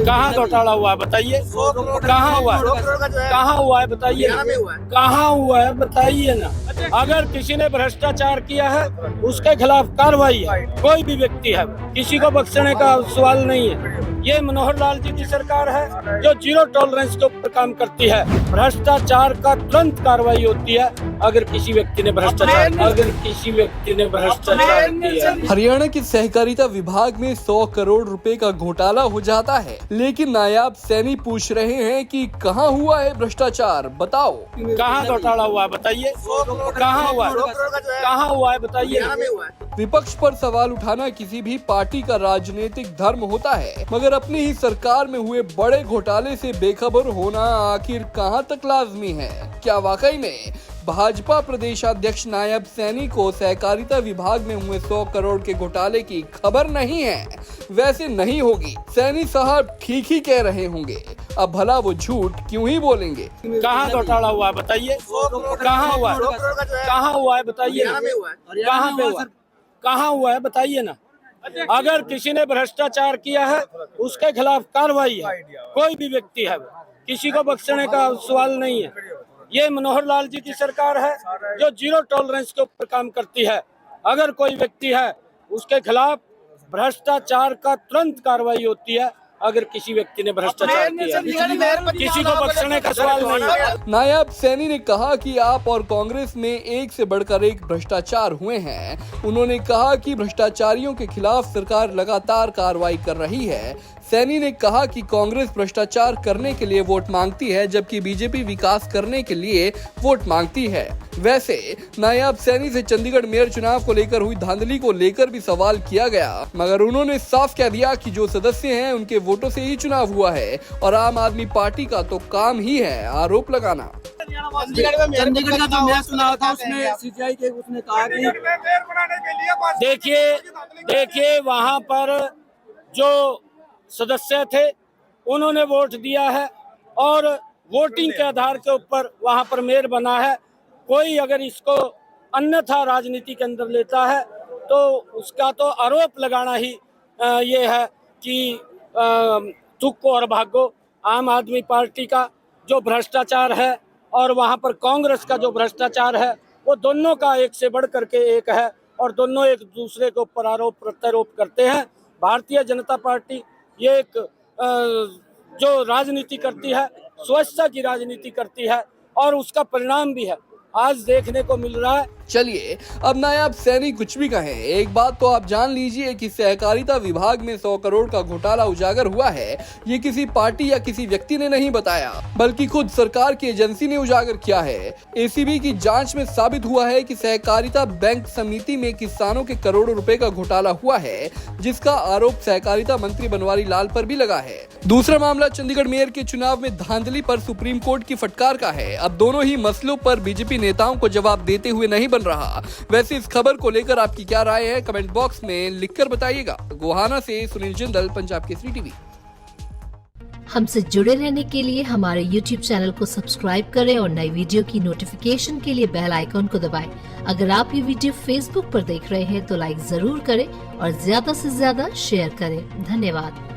कहाँ घोटाला हुआ है बताइए, कहाँ हुआ है, कहाँ हुआ है बताइए, कहाँ हुआ है बताइए ना। अगर किसी ने भ्रष्टाचार किया है उसके खिलाफ कार्रवाई है, कोई भी व्यक्ति है, किसी को बख्शने का सवाल नहीं है। ये मनोहर लाल जी की सरकार है जो जीरो टॉलरेंस के ऊपर काम करती है। भ्रष्टाचार का तुरंत कार्रवाई होती है अगर किसी व्यक्ति ने भ्रष्टाचार किया। हरियाणा के सहकारिता विभाग में 100 करोड़ रुपए का घोटाला हो जाता है, लेकिन नायाब सैनी पूछ रहे हैं कि कहां हुआ है भ्रष्टाचार, बताओ। कहाँ घोटाला हुआ है बताइए, कहाँ हुआ है, कहाँ हुआ है बताइए। विपक्ष पर सवाल उठाना किसी भी पार्टी का राजनीतिक धर्म होता है, मगर अपनी ही सरकार में हुए बड़े घोटाले से बेखबर होना आखिर कहां तक लाजमी है? क्या वाकई में भाजपा प्रदेशाध्यक्ष नायब सैनी को सहकारिता विभाग में हुए 100 करोड़ के घोटाले की खबर नहीं है? वैसे नहीं होगी, सैनी साहब ठीक ही कह रहे होंगे। अब भला वो झूठ क्यों ही बोलेंगे? कहाँ घोटाला हुआ है बताइए, कहाँ हुआ है, कहाँ हुआ है बताइए, कहाँ पे हुआ, कहाँ हुआ है बताइए ना। अगर किसी ने भ्रष्टाचार किया है उसके खिलाफ कार्रवाई है, कोई भी व्यक्ति है, किसी को बख्शने का सवाल नहीं है। ये मनोहर लाल जी की सरकार है जो जीरो टॉलरेंस के ऊपर काम करती है। अगर कोई व्यक्ति है उसके खिलाफ भ्रष्टाचार का तुरंत कार्रवाई होती है अगर किसी व्यक्ति ने भ्रष्टाचार किया, किसी को बख्शने का सवाल नहीं है। नायब सैनी ने कहा कि आप और कांग्रेस में एक से बढ़कर एक भ्रष्टाचार हुए हैं। उन्होंने कहा कि भ्रष्टाचारियों के खिलाफ सरकार लगातार कार्रवाई कर रही है। सैनी ने कहा कि कांग्रेस भ्रष्टाचार करने के लिए वोट मांगती है, जबकि बीजेपी विकास करने के लिए वोट मांगती है। वैसे नायब सैनी से चंडीगढ़ मेयर चुनाव को लेकर हुई धांधली को लेकर भी सवाल किया गया, मगर उन्होंने साफ कह दिया कि जो सदस्य हैं उनके वोटों से ही चुनाव हुआ है और आम आदमी पार्टी का तो काम ही है आरोप लगाना। चंडीगढ़ का जो मेयर चुनाव था उसमें सीसीआई के उसने कहा कि देखिए वहाँ पर जो सदस्य थे उन्होंने वोट दिया है और वोटिंग के आधार के ऊपर वहाँ पर मेयर बना है। कोई अगर इसको अन्यथा राजनीति के अंदर लेता है तो उसका तो आरोप लगाना ही ये है कि तुक्को और भागो। आम आदमी पार्टी का जो भ्रष्टाचार है और वहाँ पर कांग्रेस का जो भ्रष्टाचार है वो दोनों का एक से बढ़ करके एक है और दोनों एक दूसरे के ऊपर आरोप प्रत्यारोप करते हैं। भारतीय जनता पार्टी ये एक जो राजनीति करती है स्वच्छता की राजनीति करती है और उसका परिणाम भी है आज देखने को मिल रहा है। चलिए अब नायब सैनी कुछ भी कहें, एक बात तो आप जान लीजिए कि सहकारिता विभाग में 100 करोड़ का घोटाला उजागर हुआ है। ये किसी पार्टी या किसी व्यक्ति ने नहीं बताया, बल्कि खुद सरकार की एजेंसी ने उजागर किया है। एसीबी की जांच में साबित हुआ है कि सहकारिता बैंक समिति में किसानों के करोड़ों रुपए का घोटाला हुआ है, जिसका आरोप सहकारिता मंत्री बनवारी लाल पर भी लगा है। दूसरा मामला चंडीगढ़ मेयर के चुनाव में धांधली पर सुप्रीम कोर्ट की फटकार का है। अब दोनों ही मसलों पर बीजेपी नेताओं को जवाब देते हुए नहीं बन रहा। वैसे इस खबर को लेकर आपकी क्या राय है, कमेंट बॉक्स में लिखकर बताइएगा। गोहाना से सुनील जिंदल, पंजाब केसरी टीवी। हमसे जुड़े रहने के लिए हमारे YouTube चैनल को सब्सक्राइब करें और नई वीडियो की नोटिफिकेशन के लिए बेल आइकॉन को दबाएं। अगर आप ये वीडियो Facebook पर देख रहे हैं तो लाइक जरूर करें और ज्यादा से ज्यादा शेयर करें। धन्यवाद।